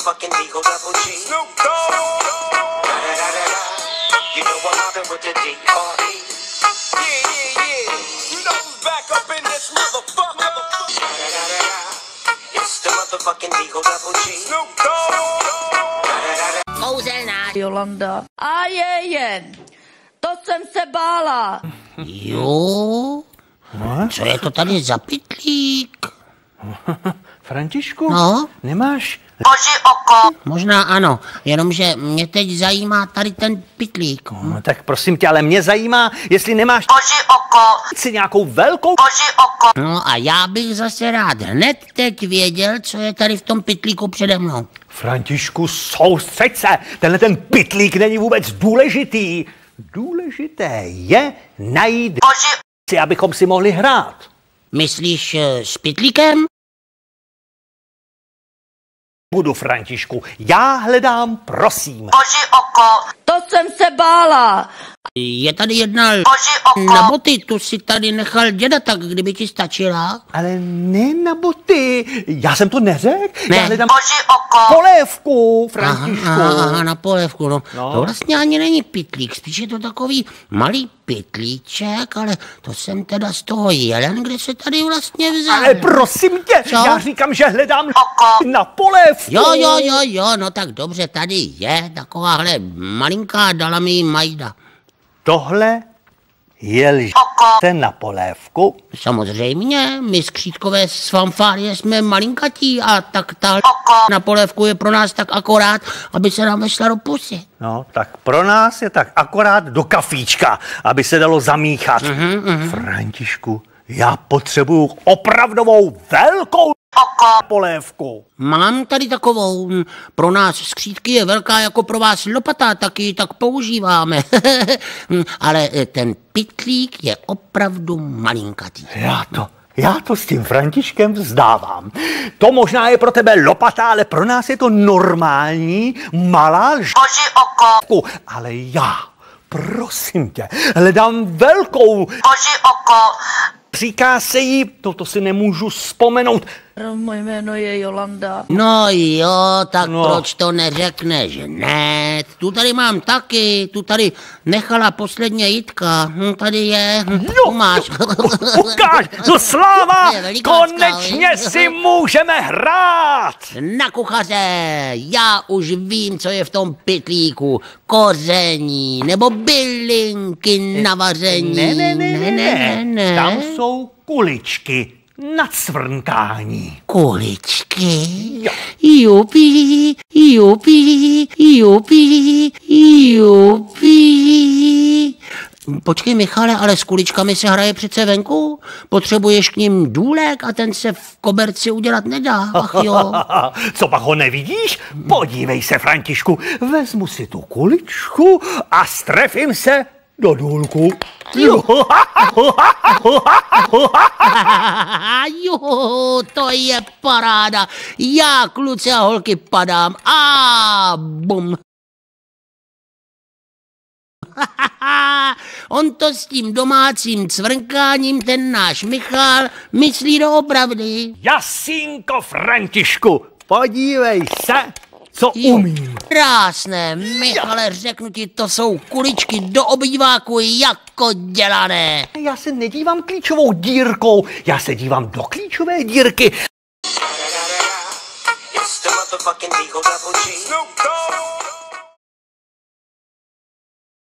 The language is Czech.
motherfucking Eagle Double G. Snoop Dogg. You know I'm mobbing with the D.R.E. Yeah. You know who's back up in this motherfucker. It's the motherfucking Eagle Double G. Snoop Dogg. Kouzelná Jolanda. A to jsem se bála. Jo? Co je to tady za pytlík? Františku, no? Nemáš Koži oko. Možná ano, jenomže mě teď zajímá tady ten pytlík. No, tak prosím tě, ale mě zajímá, jestli nemáš Koži oko. si nějakou velkou Koži oko. No a já bych zase rád hned teď věděl, co je tady v tom pytlíku přede mnou. Františku, soustřeď se, tenhle ten pytlík není vůbec důležitý. Důležité je najít si, abychom si mohli hrát. Myslíš s pytlíkem? Budu, Františku, já hledám, prosím. Koži oko. To jsem se bála. Je tady jedna Koži oko. na boty, tu si tady nechal děda, tak kdyby ti stačila. Ale ne na boty, já jsem to neřekl. Ne. Já hledám Koži oko. polévku, Františku. Aha, na polévku, no. To vlastně ani není pytlík, spíš je to takový malý pytlíček, ale to jsem teda z toho jelen, kde se tady vlastně vzal. Ale prosím tě, Co? já říkám, že hledám na polévku. Jo, no tak dobře, tady je takováhle malinká, dala mi majda. Tohle je lžce na polévku. Samozřejmě, my skřítkové z fanfárie jsme malinkatí a tak ta na polévku je pro nás tak akorát, aby se nám vešla do pusy. No, tak pro nás je tak akorát do kafíčka, aby se dalo zamíchat. Františku, já potřebuju opravdovou velkou polévku. Mám tady takovou, pro nás skřítky je velká jako pro vás lopata, taky tak používáme. Ale ten pytlík je opravdu malinkatý. Já to s tím Františkem vzdávám. To možná je pro tebe lopata, ale pro nás je to normální, malá Koži oko. Ale já, prosím tě, hledám velkou. Koži oko. Říká se jí, toto si nemůžu vzpomenout. Moje jméno je Jolanda. No jo, tak proč to neřekneš hned? Tu tady mám taky, tu tady nechala posledně Jitka. Tady je, tu máš. Ukáž, no sláva, konečně si můžeme hrát. Na kuchaře, já už vím, co je v tom pytlíku. Koření, nebo bylinky na vaření. Ne. Tam jsou kuličky na cvrnkání. Kuličky? Jo. Jupi. Počkej, Michale, ale s kuličkami se hraje přece venku? Potřebuješ k ním důlek a ten se v koberci udělat nedá, ach jo. Co pak ho nevidíš? Podívej se, Františku, vezmu si tu kuličku a strefím se do důlku. Jo, to je paráda. Já, kluci a holky, padám a bum. On to s tím domácím cvrnkáním ten náš Michal myslí doopravdy. Jasínko, Františku, podívej se, co umím. Krásné, Michale, řeknu ti, to jsou kuličky do obýváku jako dělané. Já se nedívám klíčovou dírkou, já se dívám do klíčové dírky. It's the motherfucking Eagle Double G. Snoop Dogg.